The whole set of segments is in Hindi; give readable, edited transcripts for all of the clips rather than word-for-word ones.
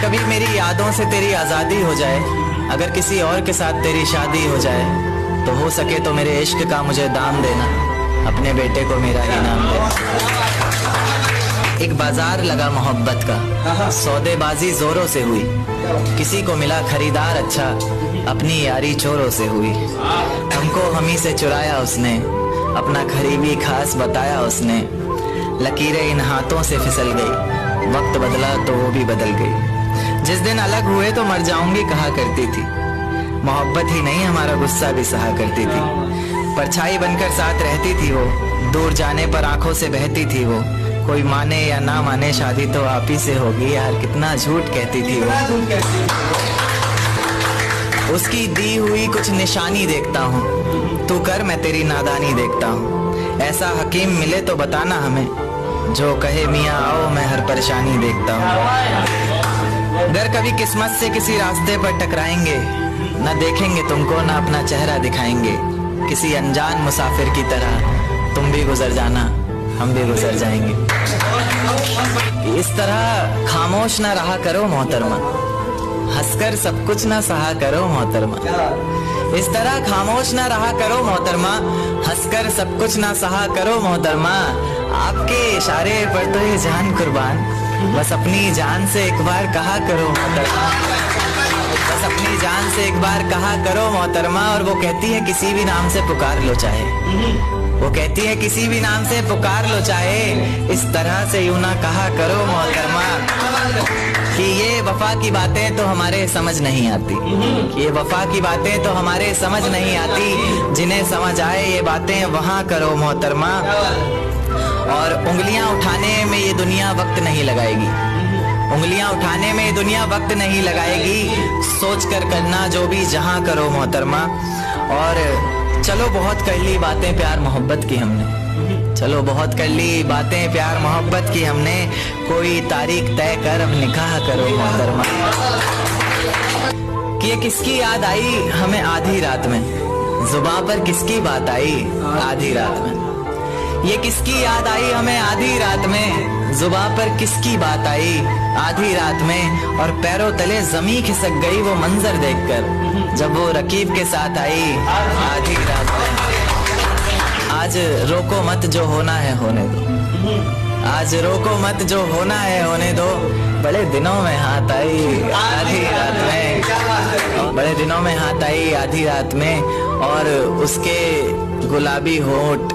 कभी मेरी यादों से तेरी आज़ादी हो जाए, अगर किसी और के साथ तेरी शादी हो जाए, तो हो सके तो मेरे इश्क का मुझे दाम देना, अपने बेटे को मेरा ही नाम देना। एक बाजार लगा मोहब्बत का, सौदेबाजी जोरों से हुई, किसी को मिला खरीदार अच्छा, अपनी यारी चोरों से हुई। हमको हमी से चुराया उसने, अपना करीबी खास बताया उसने, लकीरें इन हाथों से फिसल गई, वक्त बदला तो वो भी बदल गई। जिस दिन अलग हुए तो मर जाऊंगी कहा करती थी, मोहब्बत ही नहीं हमारा गुस्सा भी सहा करती थी। परछाई बनकर साथ रहती थी वो, दूर जाने पर आंखों से बहती थी वो। कोई माने या ना माने शादी तो आप ही से होगी यार, कितना झूठ कहती थी वो। उसकी दी हुई कुछ निशानी देखता हूँ, तू कर मैं तेरी नादानी देखता हूँ। ऐसा हकीम मिले तो बताना हमें, जो कहे मियाँ आओ मैं हर परेशानी देखता हूँ। अगर कभी किस्मत से किसी रास्ते पर टकराएंगे, न देखेंगे तुमको न अपना चेहरा दिखाएंगे। किसी अनजान मुसाफिर की तरह तुम भी गुजर जाना, हम भी गुजर जाएंगे। इस तरह खामोश ना रहा करो मोहतरमा, हंसकर सब कुछ ना सहा करो मोहतरमा। इस तरह खामोश ना रहा करो मोहतरमा, हंसकर सब कुछ ना सहा करो मोहतरमा। आपके इशारे पर तो ये जान कुर्बान, बस अपनी जान से एक बार कहा करो मोहतरमा, बस अपनी जान से एक बार कहा करो मोहतरमा। और वो कहती है किसी भी नाम से पुकार लो चाहे, वो कहती है किसी भी नाम से पुकार लो चाहे, इस तरह से यूं ना कहा करो मोहतरमा कि ये वफा की बातें तो हमारे समझ नहीं आती, कि ये वफा की बातें तो हमारे समझ नहीं आती। जिन्हें समझ आए ये बातें वहां करो मोहतरमा। और उंगलियां उठाने में ये दुनिया वक्त नहीं लगाएगी, उंगलियां उठाने में ये दुनिया वक्त नहीं लगाएगी। सोच कर करना जो भी जहां करो मोहतरमा। और चलो बहुत कर ली बातें प्यार मोहब्बत की हमने, चलो बहुत कर ली बातें प्यार मोहब्बत की हमने। कोई तारीख तय कर अब निकाह करो मोहतरमा। कि ये किसकी याद आई हमें आधी रात में, जुबां पर किसकी बात आई आधी रात में। ये किसकी याद आई हमें आधी रात में, जुबां पर किसकी बात आई आधी रात में। और पैरों तले जमी खिसक गई वो मंजर देखकर, जब वो रकीब के साथ आई आधी रात में। आज रोको मत जो होना है होने दो, आज रोको मत जो होना है होने दो। बड़े दिनों में हाथ आई आधी रात में, बड़े दिनों में हाथ आई आधी रात में। और उसके गुलाबी होठ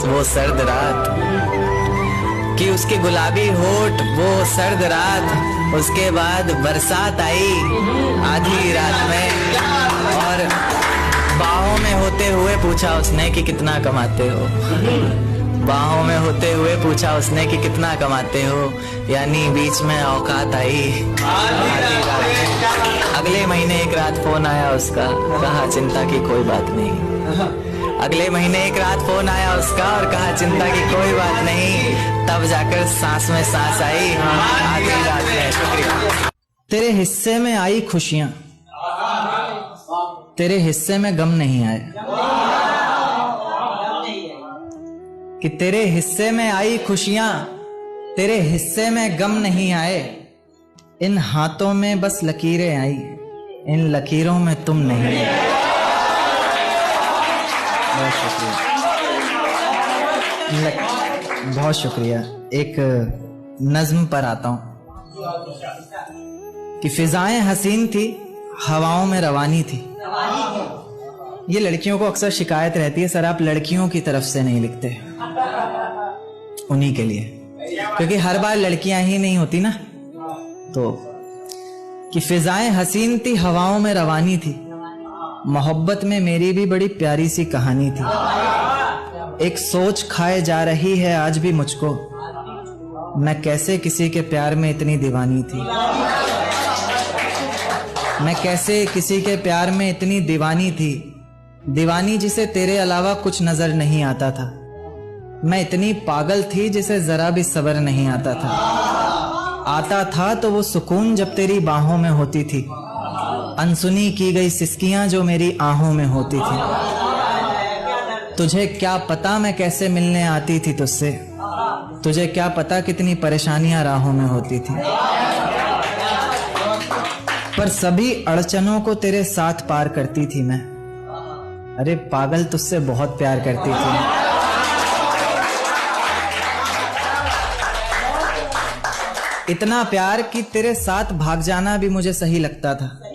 वो सर्द रात, कि उसके गुलाबी होठ वो सर्द रात। उसके बाद बरसात आई आधी रात में, और बाहों में होते हुए पूछा उसने कि कितना कमाते हो, बाहों में होते हुए पूछा उसने कि कितना कमाते हो। यानी बीच में औकात आई आधी रात में। अगले महीने एक रात फोन आया उसका, कहा चिंता की कोई बात नहीं। अगले महीने एक रात फोन आया उसका और कहा चिंता की कोई बात नहीं। तब जाकर सांस में सांस आई आधी रात में। शुक्रिया। तेरे हिस्से में आई खुशियां, तेरे हिस्से में गम नहीं आए। कि तेरे हिस्से में आई खुशियां, तेरे हिस्से में गम नहीं आए। इन हाथों में बस लकीरें आई, इन लकीरों में तुम नहीं आए। बहुत शुक्रिया, बहुत शुक्रिया। एक नज्म पर आता हूं कि फिजाएं हसीन थी, हवाओं में रवानी थी। ये लड़कियों को अक्सर शिकायत रहती है, सर आप लड़कियों की तरफ से नहीं लिखते। उन्हीं के लिए, क्योंकि हर बार लड़कियां ही नहीं होती ना। तो कि फिजाएं हसीन थी, हवाओं में रवानी थी, मोहब्बत में मेरी भी बड़ी प्यारी सी कहानी थी। एक सोच खाए जा रही है आज भी मुझको, मैं कैसे किसी के प्यार में इतनी दीवानी थी। मैं कैसे किसी के प्यार में इतनी दीवानी थी, दीवानी जिसे तेरे अलावा कुछ नजर नहीं आता था। मैं इतनी पागल थी जिसे जरा भी सब्र नहीं आता था तो वो सुकून जब तेरी बाहों में होती थी, अनसुनी की गई सिसकियां जो मेरी आहों में होती थी। तुझे क्या पता मैं कैसे मिलने आती थी तुझसे, तुझे क्या पता कितनी परेशानियां राहों में होती थी। और सभी अड़चनों को तेरे साथ पार करती थी मैं। अरे पागल, तुझसे बहुत प्यार करती थी। इतना प्यार कि तेरे साथ भाग जाना भी मुझे सही लगता था।